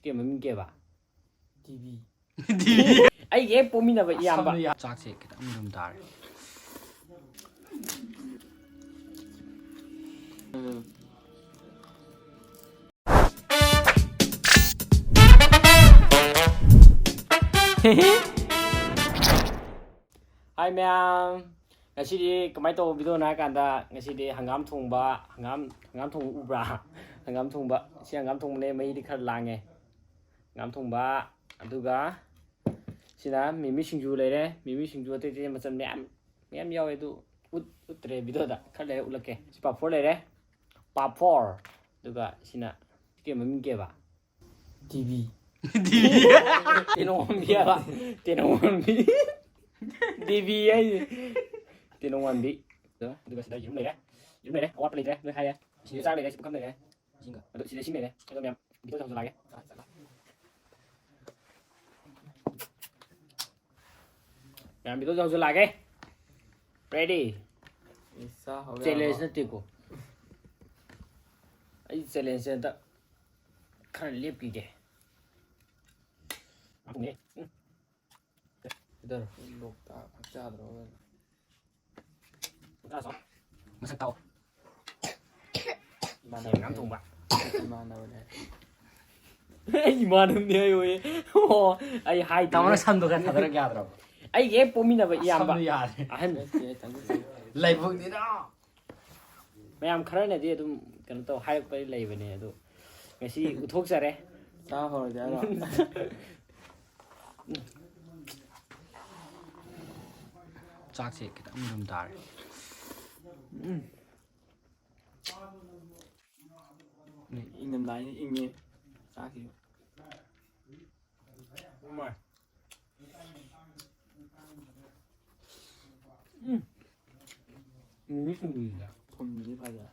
ꯁꯤꯒꯤ ꯃꯃꯤꯡ ꯀꯦꯕ TV ꯑꯩꯒꯤ ꯍꯦꯛ ꯄꯣꯛꯃꯤꯟꯅꯕ ꯏꯌꯥꯝꯕ ꯆꯥꯛꯁꯦ ꯈꯤꯇꯪ ꯑꯗꯨꯝ ꯇꯥꯔꯦ Hai ma'am, ngasi kemai tau video na kanda ngasi hangam thongba hangam thong ubra hangam thongba si hangam thong ne mai di khar lange hangam thongba aduga sina mimi singju leire mimi singju te te macam mem yawe du utre video da khar le ulake si paphor leire paphor aduga sina ke mami ke ba TV tinong dia ba tinong Devi ấy tiền ông ăn đi đó tôi sẽ dùng này đấy quạt này đấy hai đấy chỉ sang này đấy cầm này đấy đội chỉ để xin này đấy cho em đi tôi xong rồi lại em bị tôi xong rồi lại cái ready challenge tiếp cô ấy challenge đó khá là liệp kì kì không nghe Betul. Lục ta pecah terus. Kita sok. Masak tahu. Mana Gantung, Pak. Mana udah. Gimana dia yo? Oh, ai hai. Tahu sandu kan ada lagi ada. Ai ye pomina ba iyam ba. Sandu ya. Ahan. Leibuk ni dah. Mayam khara ne dia tu kan to hai pa lei ba ne tu. Ngasi uthok sare. Ta hồi giờ rồi. ꯆꯥꯛꯁꯦ ꯈꯤꯇꯪ ꯑꯗꯨꯝ ꯇꯥꯔꯦ ꯏꯪꯉꯝꯗꯥꯏꯅ ꯏꯪꯉꯦ ꯆꯥꯈꯤꯕ ꯊꯨꯝꯗꯤ ꯐꯖꯔꯦ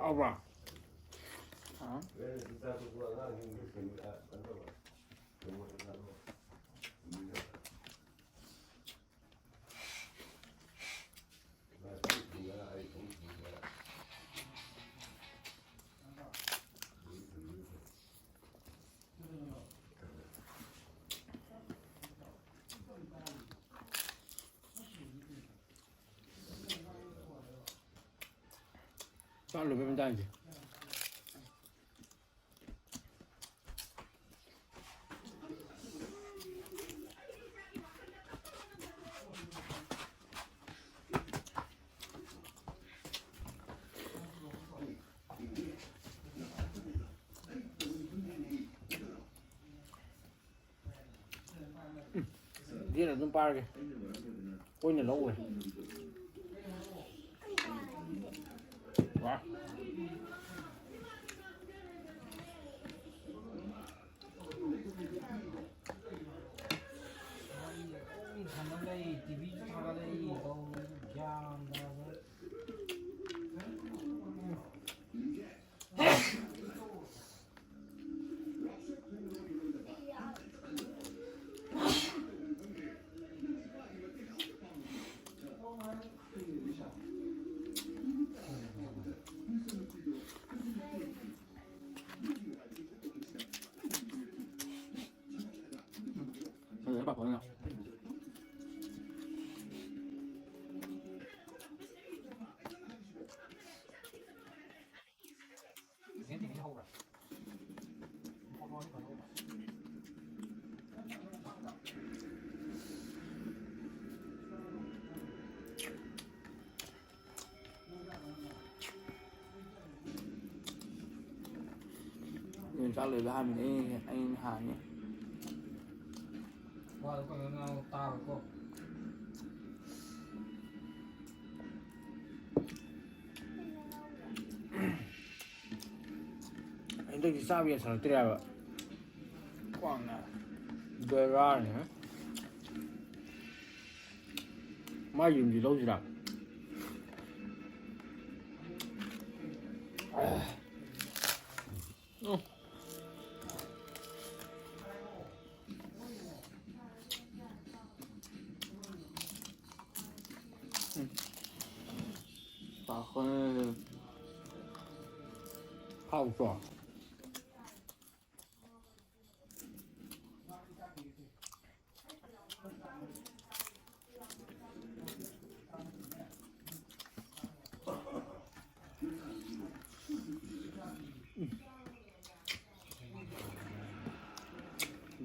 Apa? Sao lùi bên đây gì? Đi là ba kìa. Ôi nhà lâu rồi. Wow. ꯅꯣꯏ ꯆꯥꯛ ꯂꯩꯕ ꯍꯥꯟꯅ ꯑꯩꯅ ꯍꯥꯟꯅꯤ ꯋꯥꯗꯣ ꯀꯩꯅꯣ ꯉꯥꯡ ꯇꯥꯕꯀꯣ ꯍꯟꯗꯛꯇꯤ ꯆꯥꯕ ꯌꯥꯁꯜꯂꯛꯇ꯭ꯔꯦꯕ ꯈ꯭ꯋꯥꯡꯅ ꯕꯦꯔꯥꯅꯤ ꯃꯥ ꯌꯨꯝꯗꯤ ꯂꯧꯁꯤꯔꯥ ꯄꯥꯈꯣꯟ ꯍꯥꯎꯇ꯭ꯔꯣ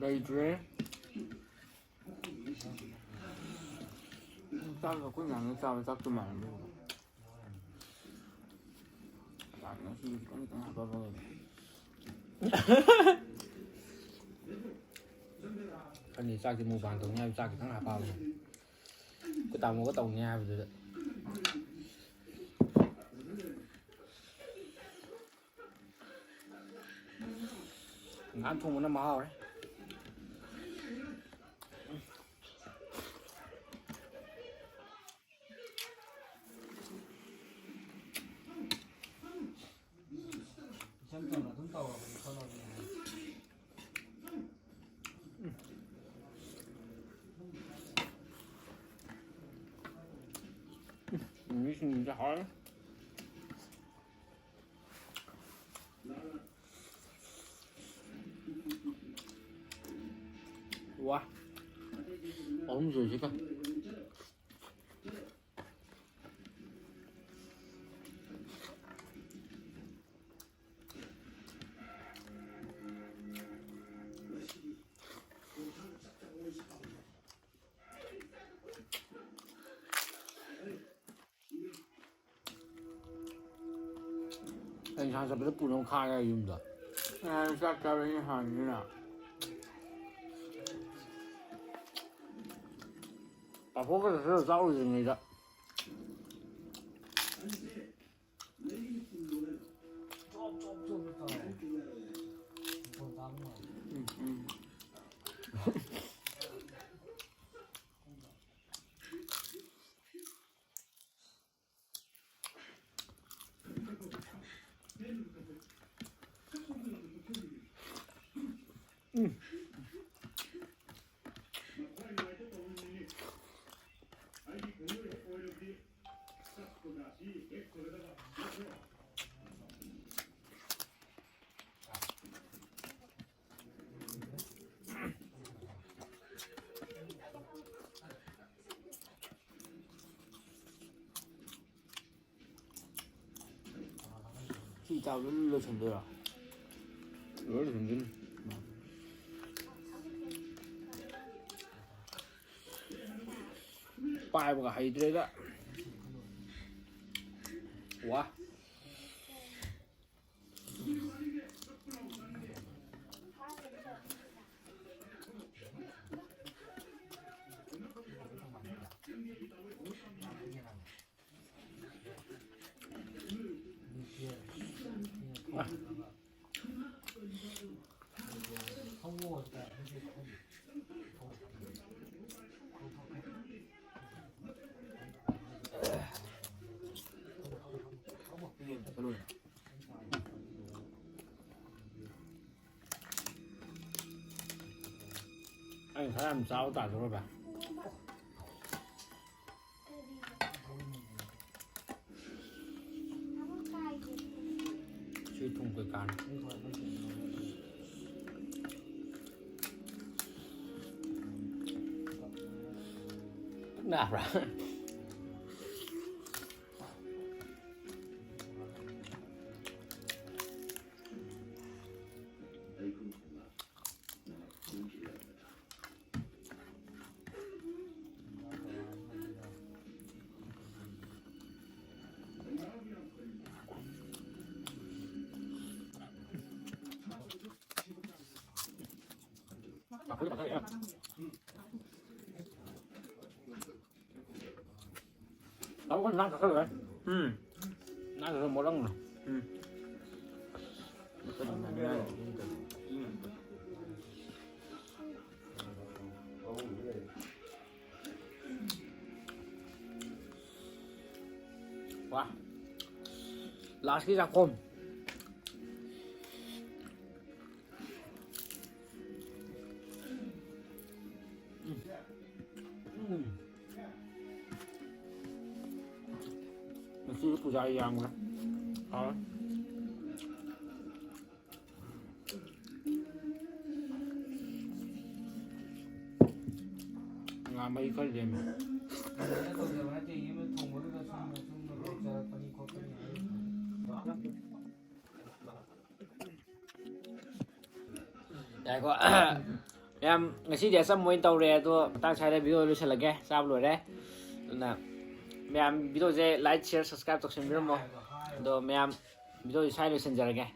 ꯂꯩꯇ꯭ꯔꯦ ꯆꯥꯛ ꯑꯩꯈꯣꯏ ꯉꯥꯡꯅ ꯆꯥꯕ ꯆꯥꯛꯇꯣ ꯃꯥꯟꯅꯗꯦ ꯆꯥꯛ ꯉꯁꯤ ꯈꯤꯇꯪ ꯈꯤꯇꯪ ꯍꯥꯞꯄꯛꯑꯒ ꯈꯪꯗꯦ ꯆꯥꯛꯇꯤ ꯃꯨꯛꯕꯥꯡ ꯇꯧꯅꯤ ꯍꯥꯏꯕ ꯆꯥꯛ ꯈꯤꯇꯪ ꯍꯥꯞꯄꯛꯑꯕꯅꯤ ꯑꯩꯈꯣꯏ ꯇꯥꯃꯣꯒ ꯇꯧꯅꯤ ꯍꯥꯏꯕꯗꯨꯗ ꯉꯥꯟ ꯊꯣꯡꯕꯅ ꯃꯍꯥꯎꯔꯦ ꯏꯆꯝ ꯆꯝꯅ ꯑꯗꯨꯝ ꯇꯧꯔꯕꯅꯤ ꯈꯣꯠꯂꯕꯅꯤ ꯃꯤꯁꯤꯡꯁꯦ ꯍꯥꯎꯔꯦ ꯋꯥ ꯑꯍꯨꯝ ꯁꯨꯔꯤꯁꯤꯒ ꯑꯩ ꯏꯟꯁꯥꯡ ꯆꯠꯄꯗ ꯄꯨꯅꯕ ꯈꯥꯡꯉꯦ ꯌꯨꯝꯗ ꯆꯥꯛ ꯆꯥꯕ ꯑꯩꯅ ꯍꯥꯟꯅꯤꯅ ꯄꯥꯐꯣꯔ ꯈꯛꯇ ꯈꯔ ꯆꯥꯎꯔꯤꯉꯩꯗ ꯆꯣꯞ ꯆꯣꯞ ꯆꯣꯞ ꯇꯧꯔꯦ ꯃꯈꯣꯟ ꯇꯥꯕ ꯅꯨꯡꯉꯥꯏ ꯁꯤ ꯆꯥꯕꯗ ꯂꯣꯏꯁꯟꯗꯣꯏꯔꯣ ꯂꯣꯏ ꯍꯨꯟꯗꯣꯏꯅꯤ पाइबगा हैद्रेगा वाह anh thấy làm sao tả rồi bà suy thùng cái can nào rồi เราก็นั่งกับเขาเลย Ừ. นั่งกับเขาหมดแล้ว Ừ. Cái này làว้าลาสกี้สังคมมันคือปูจายยางนะอ๋องานไม่ค่อยเรียน 내가 또 내가 할때 이면 동물이가 좀 잘했더니 걱정이 아니야. แต่ก็ em ngày xưa giờ xong mới tàu rè tôi ta xài đây video lưu lại cái sao rồi đấy là mẹ em video sẽ like share subscribe cho xem video mà đồ mẹ em video sai lưu lại cái